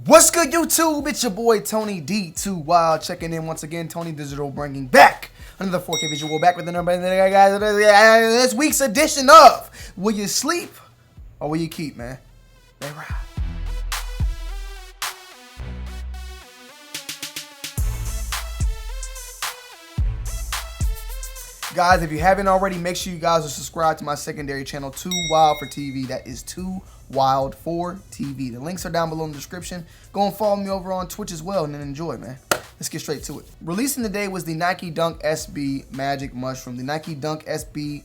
What's good, YouTube? It's your boy Tony D2 Wild checking in once again. Tony Digital bringing back another 4K visual, back with another guys. This week's edition of Will You Sleep or Will You Keep, man? They ride. Guys, if you haven't already, make sure you guys are subscribed to my secondary channel, Too Wild for TV. That is Too Wild for TV. The links are down below in the description. Go and follow me over on Twitch as well and then enjoy, man. Let's get straight to it. Releasing today was the Nike Dunk SB Magic Mushroom. The Nike Dunk SB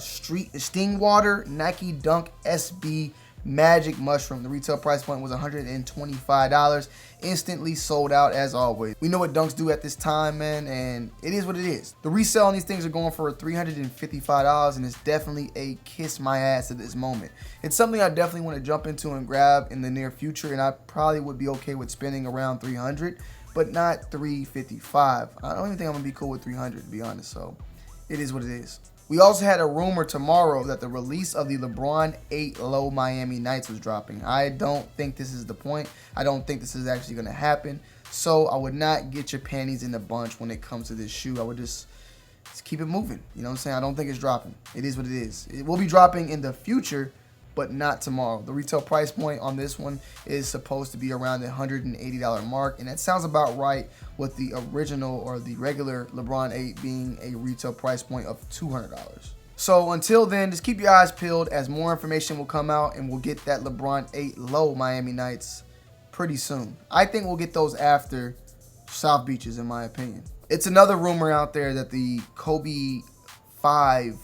Street Sting Water Nike Dunk SB Magic Mushroom. The retail price point was $125. Instantly sold out as always. We know what dunks do at this time, man, and it is what it is. The resale on these things are going for $355, and it's definitely a kiss my ass at this moment. It's something I definitely want to jump into and grab in the near future, and I probably would be okay with spending around $300, but not $355. I don't even think I'm gonna be cool with $300, to be honest. So it is what it is. We also had a rumor tomorrow that the release of the Lebron 8 Low Miami Nights was dropping. I don't think this is the point. I don't think this is actually going to happen. So I would not get your panties in a bunch when it comes to this shoe. I would just keep it moving. You know what I'm saying? I don't think it's dropping. It is what it is. It will be dropping in the future, but not tomorrow. The retail price point on this one is supposed to be around the $180 mark, and that sounds about right with the original or the regular Lebron 8 being a retail price point of $200. So until then, just keep your eyes peeled as more information will come out, and we'll get that Lebron 8 Low Miami Nights pretty soon. I think we'll get those after South Beaches, in my opinion. It's another rumor out there that the Kobe 5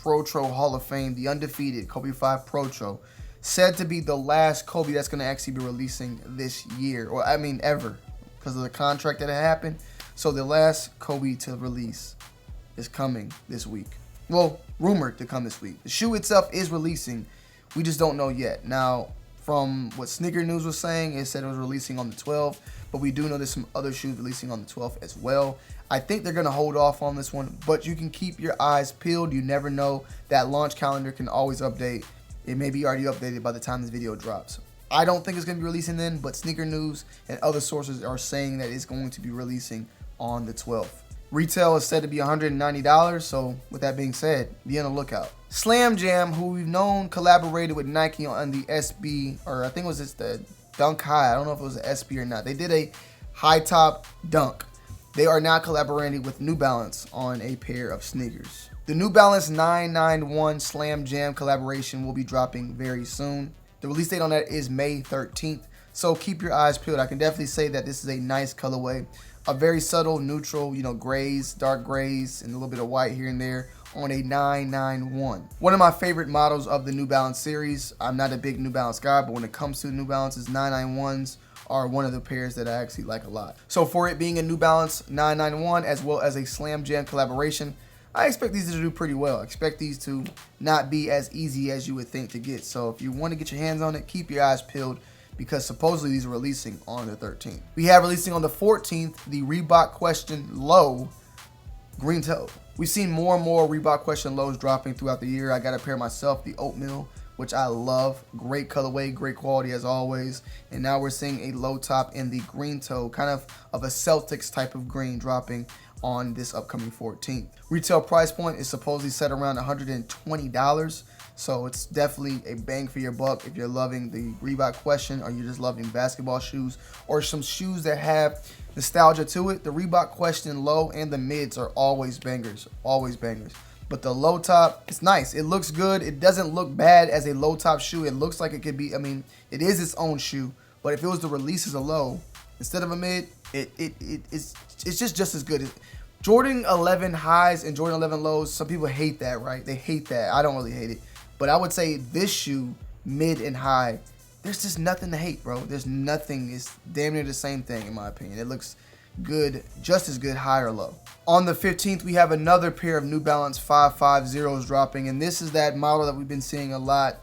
Protro Hall of Fame, the undefeated Kobe 5 Protro, said to be the last Kobe that's going to actually be releasing this year, or I mean ever, because of the contract that happened. So the last Kobe to release is coming this week. Well, rumored to come this week. The shoe itself is releasing. We just don't know yet. Now, from what Sneaker News was saying, it said it was releasing on the 12th, but we do know there's some other shoes releasing on the 12th as well. I think they're going to hold off on this one, but you can keep your eyes peeled. You never know. That launch calendar can always update. It may be already updated by the time this video drops. I don't think it's going to be releasing then, but Sneaker News and other sources are saying that it's going to be releasing on the 12th. Retail is said to be $190, so with that being said, be on the lookout. Slam Jam, who we've known collaborated with Nike on the SB, or I think it was just the Dunk High. I don't know if it was an SB or not. They did a high top dunk. They are now collaborating with New Balance on a pair of sneakers. The New Balance 991 Slam Jam collaboration will be dropping very soon. The release date on that is May 13th, so keep your eyes peeled. I can definitely say that this is a nice colorway. A very subtle, neutral, you know, grays, dark grays, and a little bit of white here and there on a 991. One of my favorite models of the New Balance series. I'm not a big New Balance guy, but when it comes to New Balances, 991s are one of the pairs that I actually like a lot. So for it being a New Balance 991 as well as a Slam Jam collaboration, I expect these to do pretty well. I expect these to not be as easy as you would think to get. So if you want to get your hands on it, keep your eyes peeled, because supposedly these are releasing on the 13th. We have releasing on the 14th the Reebok Question Low Green Toe. We've seen more and more Reebok Question Lows dropping throughout the year. I got a pair myself, the Oatmeal, which I love. Great colorway, great quality as always. And now we're seeing a low top in the green toe, kind of a Celtics type of green, dropping on this upcoming 14th. Retail price point is supposedly set around $120. So it's definitely a bang for your buck if you're loving the Reebok Question, or you're just loving basketball shoes or some shoes that have nostalgia to it. The Reebok Question Low and the mids are always bangers, always bangers. But the low top, it's nice. It looks good. It doesn't look bad as a low top shoe. It looks like it could be, I mean, it is its own shoe, but if it was to release as a low instead of a mid, it's just as good. Jordan 11 highs and Jordan 11 lows, some people hate that, right? They hate that. I don't really hate it. But I would say this shoe, mid and high, there's just nothing to hate, bro. There's nothing. It's damn near the same thing, in my opinion. It looks good, just as good, high or low. On the 15th, we have another pair of New Balance 550s dropping, and this is that model that we've been seeing a lot,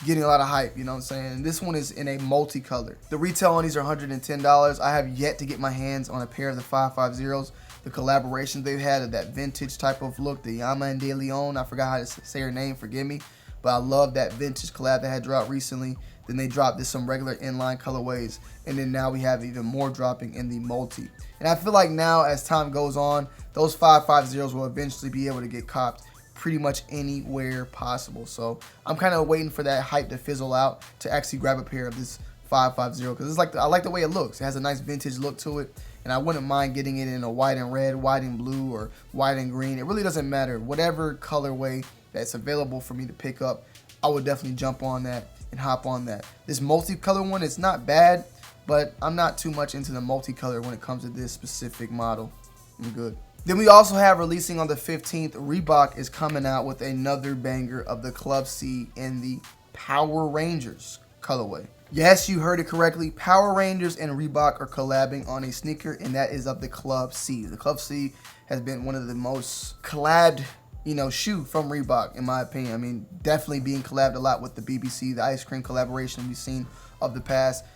getting a lot of hype, you know what I'm saying? And this one is in a multicolor. The retail on these are $110. I have yet to get my hands on a pair of the 550s. The collaborations they've had of that vintage type of look, the Yama and De Leon, I forgot how to say her name, forgive me. But I love that vintage collab that had dropped recently. Then they dropped this some regular inline colorways, and then now we have even more dropping in the multi. And I feel like now as time goes on, those 550s will eventually be able to get copped pretty much anywhere possible. So I'm kind of waiting for that hype to fizzle out to actually grab a pair of this 550 because it's like I like the way it looks. It has a nice vintage look to it, and I wouldn't mind getting it in a white and red, white and blue, or white and green. It really doesn't matter. Whatever colorway that's available for me to pick up, I would definitely jump on that and hop on that. This multicolor one is not bad, but I'm not too much into the multicolor when it comes to this specific model. I'm good. Then we also have releasing on the 15th, Reebok is coming out with another banger of the Club C in the Power Rangers colorway. Yes, you heard it correctly. Power Rangers and Reebok are collabing on a sneaker, and that is of the Club C. The Club C has been one of the most collabed, shoe from Reebok, in my opinion. I mean, definitely being collabed a lot with the BBC, the ice cream collaboration we've seen of the past.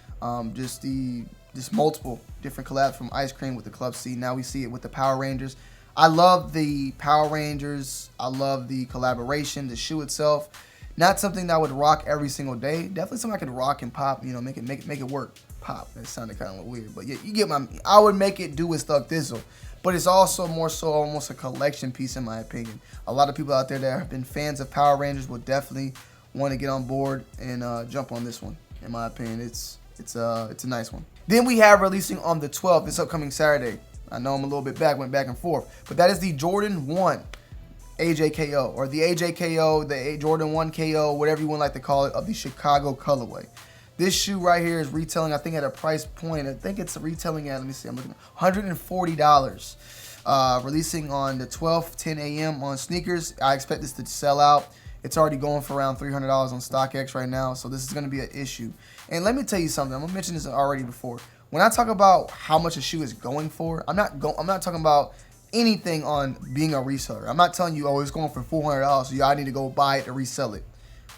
Just multiple different collabs from ice cream with the Club C. Now we see it with the Power Rangers. I love the Power Rangers. I love the collaboration, the shoe itself. Not something that I would rock every single day. Definitely something I could rock and pop. Make it work. Pop. That sounded kind of weird, but yeah, you get my. I would make it do its Thug Thizzle, but it's also more so almost a collection piece in my opinion. A lot of people out there that have been fans of Power Rangers will definitely want to get on board and jump on this one. In my opinion, it's a nice one. Then we have releasing on the 12th, this upcoming Saturday. I know I'm a little bit went back and forth, but that is the Jordan 1 AJKO, or the AJKO, the Jordan 1 KO, whatever you want like to call it, of the Chicago colorway. This shoe right here is retailing, I think, at a price point. I think it's retailing at, let me see, I'm looking at $140. Releasing on the 12th, 10 a.m. on sneakers. I expect this to sell out. It's already going for around $300 on StockX right now, so this is going to be an issue. And let me tell you something. I'm going to mention this already before. When I talk about how much a shoe is going for, I'm not talking about anything on being a reseller. I'm not telling you, oh, it's going for $400, so y'all need to go buy it to resell it.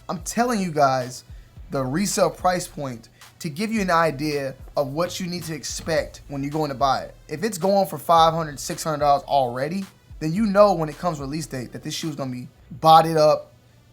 I'm telling you guys the resale price point to give you an idea of what you need to expect when you're going to buy it. If it's going for $500, $600 already, then you know when it comes release date that this shoe is going to be botted up.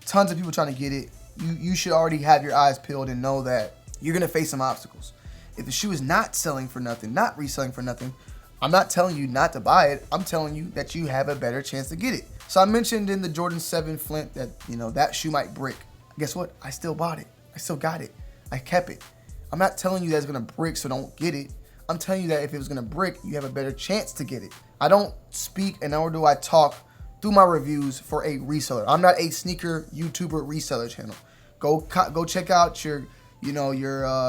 Tons of people trying to get it. You should already have your eyes peeled and know that you're going to face some obstacles. If the shoe is not selling for nothing, not reselling for nothing, I'm not telling you not to buy it. I'm telling you that you have a better chance to get it. So I mentioned in the Jordan 7 Flint that, that shoe might brick. Guess what? I still bought it. I still got it. I kept it. I'm not telling you that it's going to brick, so don't get it. I'm telling you that if it was going to brick, you have a better chance to get it. I don't speak and nor do I talk through my reviews for a reseller. I'm not a sneaker YouTuber reseller channel. Go check out your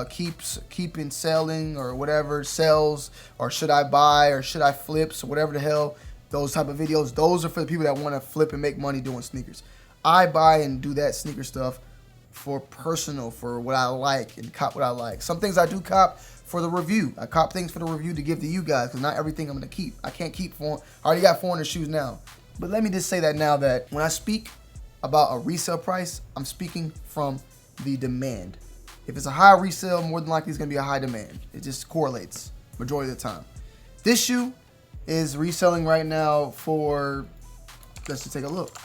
keep and selling or whatever sells, or should I buy or should I flip, so whatever the hell, those type of videos. Those are for the people that want to flip and make money doing sneakers. I buy and do that sneaker stuff for personal, for what I like, and cop what I like. Some things I do cop for the review. I cop things for the review to give to you guys, because not everything I'm going to keep. I can't keep I already got 400 shoes now. But let me just say that now, that when I speak about a resale price, I'm speaking from the demand. If it's a high resale, more than likely it's going to be a high demand. It just correlates majority of the time. This shoe is reselling right now for, let's just take a look.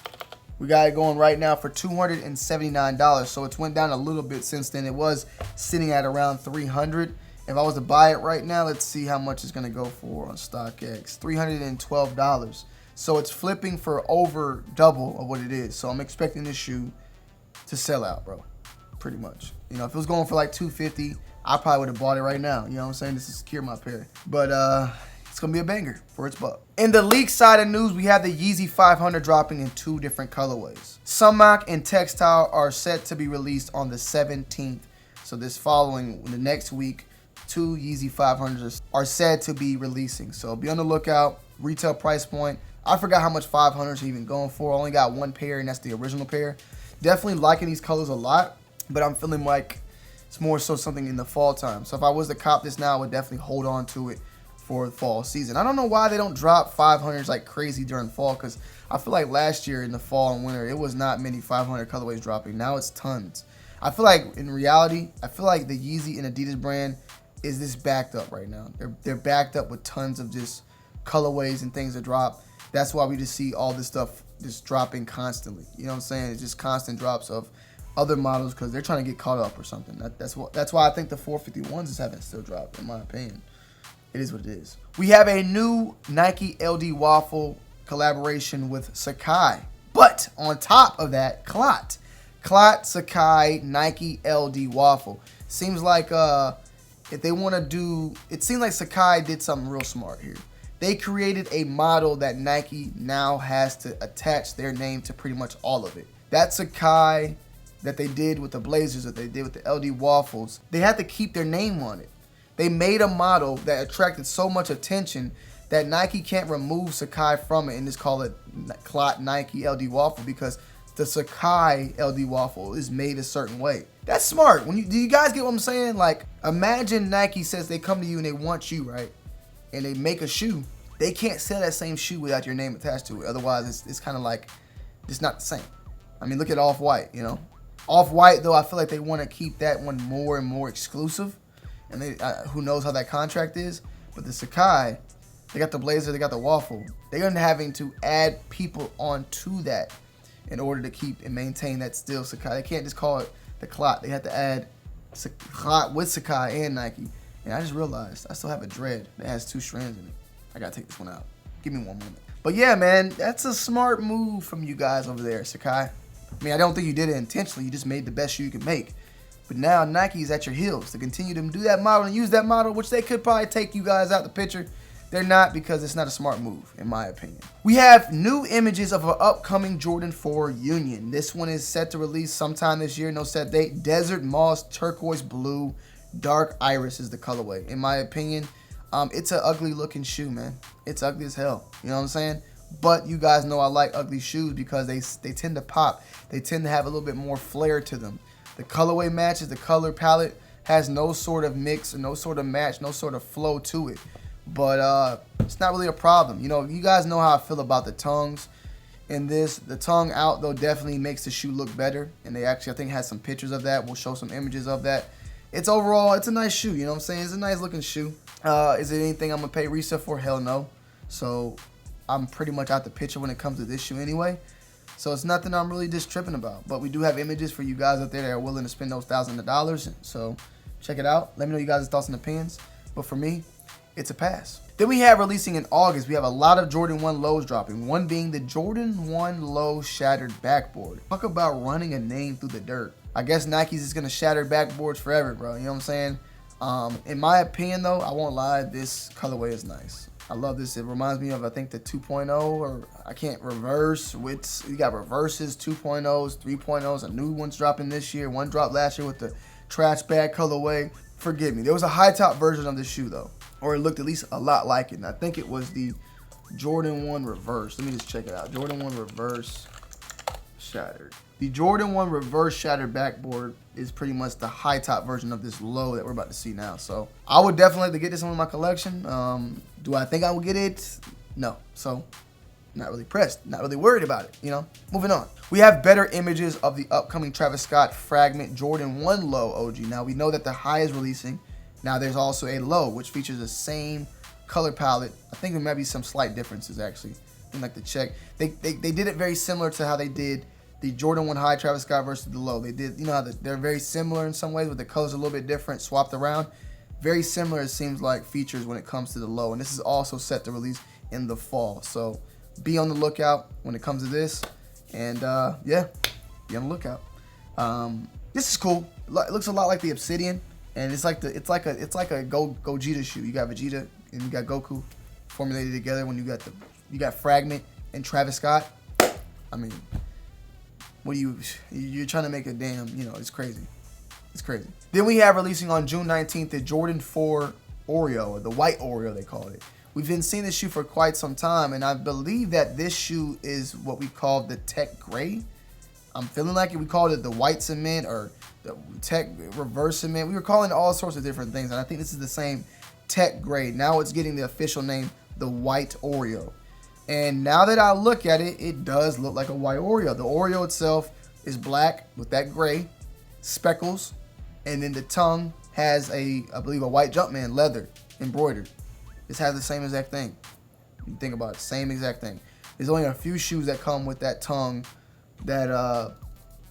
We got it going right now for $279. So it's went down a little bit since then. It was sitting at around $300. If I was to buy it right now, let's see how much it's going to go for on StockX. $312. So it's flipping for over double of what it is. So I'm expecting this shoe to sell out, bro. Pretty much. If it was going for like $250, I probably would have bought it right now. You know what I'm saying? Just to secure my pair. But it's going to be a banger for its buck. In the leak side of news, we have the Yeezy 500 dropping in 2 different colorways. Sumac and Textile are set to be released on the 17th. So this following, the next week, 2 Yeezy 500s are said to be releasing. So be on the lookout. Retail price point, I forgot how much 500s are even going for. I only got 1 pair, and that's the original pair. Definitely liking these colors a lot, but I'm feeling like it's more so something in the fall time. So if I was to cop this now, I would definitely hold on to it for the fall season. I don't know why they don't drop 500s like crazy during fall, because I feel like last year in the fall and winter, it was not many 500 colorways dropping. Now it's tons. I feel like in reality, I feel like the Yeezy and Adidas brand is this backed up right now. They're backed up with tons of just colorways and things that drop. That's why we just see all this stuff just dropping constantly. You know what I'm saying? It's just constant drops of other models because they're trying to get caught up or something. That's why I think the 451s is haven't still dropped, in my opinion. It is what it is. We have a new Nike LD Waffle collaboration with Sacai. But on top of that, Clot, Sacai, Nike LD Waffle. Seems like if they want to do, it seems like Sacai did something real smart here. They created a model that Nike now has to attach their name to pretty much all of it. That Sacai that they did with the Blazers, that they did with the LD Waffles, they had to keep their name on it. They made a model that attracted so much attention that Nike can't remove Sacai from it and just call it Clot Nike LD Waffle because the Sacai LD Waffle is made a certain way. That's smart. Do you guys get what I'm saying? Like, imagine Nike says they come to you and they want you, right? And they make a shoe. They can't sell that same shoe without your name attached to it. Otherwise, it's kind of like, it's not the same. I mean, look at Off-White, you know? Off-White, though, I feel like they want to keep that one more and more exclusive. And they, who knows how that contract is. But the Sacai, they got the Blazer, they got the Waffle. They're going to having to add people onto that in order to keep and maintain that still Sacai. They can't just call it the Clot. They have to add Clot with Sacai and Nike. And I just realized I still have a dread that has 2 strands in it. I got to take this one out. Give me one moment. But yeah, man, that's a smart move from you guys over there, Sacai. I mean, I don't think you did it intentionally. You just made the best shoe you could make. But now Nike's at your heels to continue to do that model and use that model, which they could probably take you guys out the picture. They're not, because it's not a smart move, in my opinion. We have new images of an upcoming Jordan 4 Union. This one is set to release sometime this year. No set date. Desert Moss, Turquoise Blue, Dark Iris is the colorway. In my opinion, it's an ugly looking shoe, man. It's ugly as hell. You know what I'm saying? But you guys know I like ugly shoes because they tend to pop. They tend to have a little bit more flair to them. The colorway matches, the color palette has no sort of mix, no sort of match, no sort of flow to it. But it's not really a problem. You know, you guys know how I feel about the tongues in this. The tongue out, though, definitely makes the shoe look better. And they actually, I think, has some pictures of that. We'll show some images of that. It's overall, it's a nice shoe. You know what I'm saying? It's a nice looking shoe. Is it anything I'm going to pay resale for? Hell no. So I'm pretty much out the picture when it comes to this shoe anyway. So it's nothing I'm really just tripping about. But we do have images for you guys out there that are willing to spend those thousands of dollars. So check it out. Let me know you guys' thoughts and opinions. But for me, it's a pass. Then we have releasing in August, we have a lot of Jordan 1 lows dropping. One being the Jordan 1 low shattered backboard. Talk about running a name through the dirt. I guess Nike's just going to shatter backboards forever, bro. You know what I'm saying? In my opinion, though, I won't lie, this colorway is nice. I love this. It reminds me of, I think, the 2.0, or I can't reverse. You got reverses, 2.0s, 3.0s, a new one's dropping this year. One dropped last year with the trash bag colorway. Forgive me. There was a high top version of this shoe, though. Or it looked at least a lot like it. And I think it was the Jordan 1 Reverse. Let me just check it out. Jordan 1 Reverse shattered. The Jordan 1 Reverse shattered backboard is pretty much the high top version of this low that we're about to see now. So I would definitely like to get this one in my collection. Do I think I will get it? No. So not really pressed. Not really worried about it, you know. Moving on. We have better images of the upcoming Travis Scott Fragment Jordan 1 Low OG. Now we know that the high is releasing. Now there's also a low, which features the same color palette. I think there might be some slight differences, actually. I'd like to check. They did it very similar to how they did the Jordan 1 High Travis Scott versus the low. They did, you know how they're very similar in some ways, but the colors are a little bit different, swapped around. Very similar, it seems like, features when it comes to the low. And this is also set to release in the fall. So be on the lookout when it comes to this. And yeah, be on the lookout. This is cool. It looks a lot like the Obsidian. And it's like a Gogeta shoe. You got Vegeta and you got Goku formulated together when you got Fragment and Travis Scott. I mean, what you're trying to make a damn, you know, it's crazy. It's crazy. Then we have releasing on June 19th the Jordan 4 Oreo, or the white Oreo they call it. We've been seeing this shoe for quite some time, and I believe that this shoe is what we call the Tech Gray. I'm feeling like we called it the white cement or the Tech reverse cement. We were calling it all sorts of different things, and I think this is the same Tech Gray. Now it's getting the official name, the white Oreo. And now that I look at it, it does look like a white Oreo. The Oreo itself is black with that gray, speckles, and then the tongue has I believe a white Jumpman leather embroidered. This has the same exact thing. You think about it, same exact thing. There's only a few shoes that come with that tongue that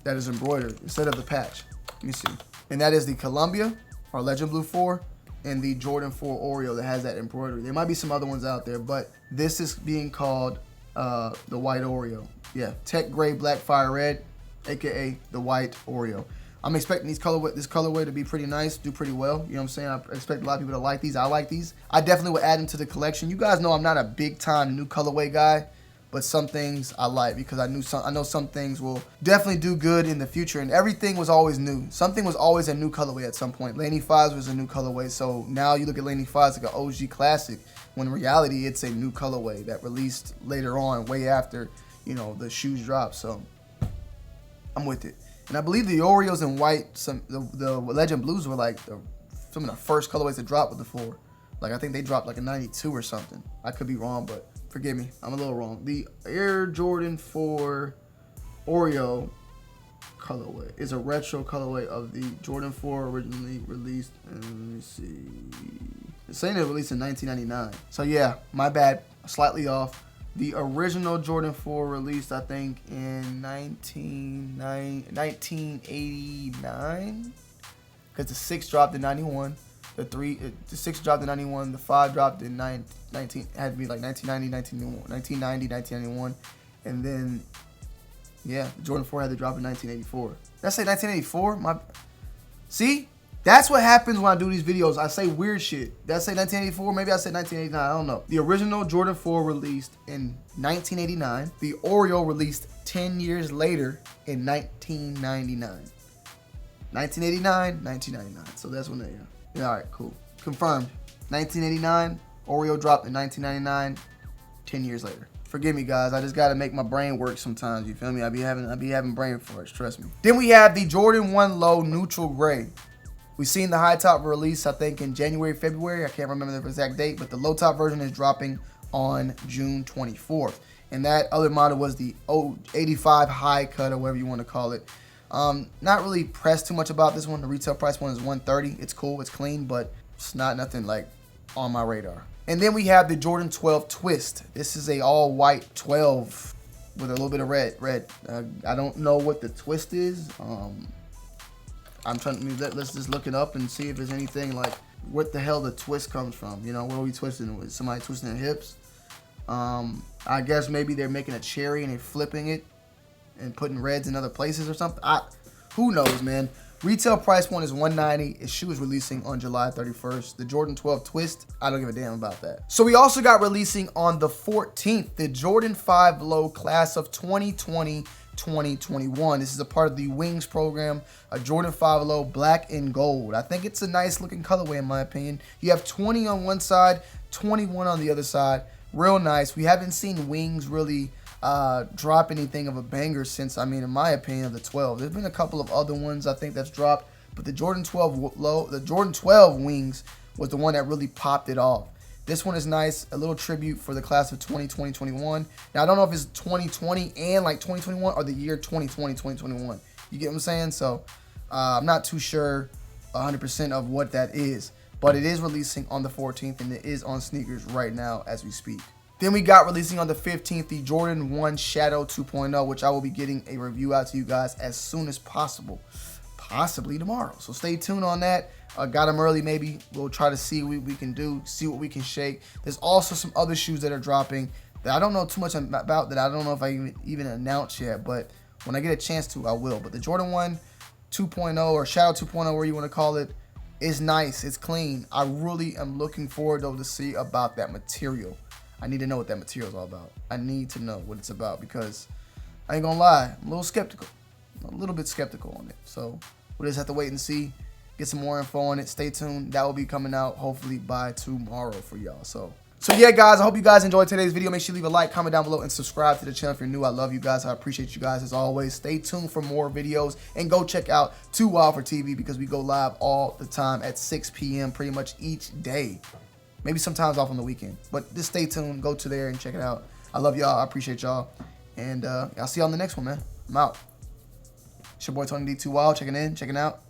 that is embroidered instead of the patch. Let me see. And that is the Columbia, our Legend Blue 4, and the Jordan 4 Oreo that has that embroidery. There might be some other ones out there, but this is being called the white Oreo. Yeah, Tech Gray Black Fire Red, aka the white Oreo. I'm expecting this colorway to be pretty nice, do pretty well. You know what I'm saying? I expect a lot of people to like these. I like these. I definitely would add them to the collection. You guys know I'm not a big time new colorway guy, but some things I like because I know some things will definitely do good in the future. And everything was always new. Something was always a new colorway at some point. Laney 5s was a new colorway. So now you look at Laney 5s like an OG classic, when in reality it's a new colorway that released later on, way after, you know, the shoes dropped. So I'm with it. And I believe the Oreos in white, the Legend Blues were like some of the first colorways that dropped with the 4. Like I think they dropped like a 92 or something. I could be wrong, but forgive me, I'm a little wrong. The Air Jordan 4 Oreo colorway is a retro colorway of the Jordan 4 originally released. Let me see. It's saying it released in 1999. So yeah, my bad, slightly off. The original Jordan 4 released, I think, in 1989, because the 6 dropped in 91, the 6 dropped in 91, the 5 dropped in 19, had to be like 1990, 1991, and then, yeah, the Jordan 4 had to drop in 1984. Did I say 1984? See? That's what happens when I do these videos. I say weird shit. Did I say 1984? Maybe I said 1989. I don't know. The original Jordan 4 released in 1989. The Oreo released 10 years later in 1999. 1989, 1999. So that's when they are. Yeah, all right, cool. Confirmed. 1989, Oreo dropped in 1999, 10 years later. Forgive me, guys. I just got to make my brain work sometimes. You feel me? I be having brain farts, trust me. Then we have the Jordan 1 Low Neutral Gray. We've seen the high top release, I think, in January, February. I can't remember the exact date, but the low top version is dropping on June 24th. And that other model was the 85 high cut, or whatever you want to call it. Not really pressed too much about this one. The retail price one is $130. It's cool, it's clean, but it's not nothing like on my radar. And then we have the Jordan 12 Twist. This is a all white 12 with a little bit of red. I don't know what the twist is. I'm trying to, let's just look it up and see if there's anything like what the hell the twist comes from. You know, what are we twisting with? Somebody twisting their hips? I guess maybe they're making a cherry and they're flipping it and putting reds in other places or something. Who knows, man. Retail price one is $190. Its shoe is releasing on July 31st. The Jordan 12 Twist, I don't give a damn about that. So we also got releasing on the 14th, the Jordan 5 Low Class of 2020-2021. This is a part of the Wings program, a Jordan 5 Low black and gold. I think it's a nice looking colorway in my opinion. You have 20 on one side, 21 on the other side. Real nice. We haven't seen Wings really drop anything of a banger since, I mean, in my opinion, of the 12. There's been a couple of other ones I think that's dropped, but the Jordan 12 Low, the Jordan 12 Wings was the one that really popped it off. This one is nice, a little tribute for the class of 2020-21. Now, I don't know if it's 2020 and like 2021 or the year 2020-2021. You get what I'm saying? So, I'm not too sure 100% of what that is, but it is releasing on the 14th and it is on sneakers right now as we speak. Then we got releasing on the 15th, the Jordan 1 Shadow 2.0, which I will be getting a review out to you guys as soon as possible. Possibly tomorrow. So stay tuned on that. Got them early, maybe. We'll try to see what we can do, see what we can shake. There's also some other shoes that are dropping that I don't know too much about, that I don't know if I even announced yet, but when I get a chance to, I will. But the Jordan 1 2.0 or Shadow 2.0, whatever you want to call it, is nice. It's clean. I really am looking forward, though, to see about that material. I need to know what that material is all about. I need to know what it's about because I ain't gonna lie, I'm a little skeptical. A little bit skeptical on it. So we'll just have to wait and see, get some more info on it. Stay tuned. That will be coming out hopefully by tomorrow for y'all. So yeah, guys, I hope you guys enjoyed today's video. Make sure you leave a like, comment down below, and subscribe to the channel if you're new. I love you guys. I appreciate you guys as always. Stay tuned for more videos and go check out Too Wild for TV because we go live all the time at 6 p.m. pretty much each day. Maybe sometimes off on the weekend, but just stay tuned. Go to there and check it out. I love y'all. I appreciate y'all. And I'll see y'all on the next one, man. I'm out. It's your boy Tony D. Too Wild. Checking in, checking out.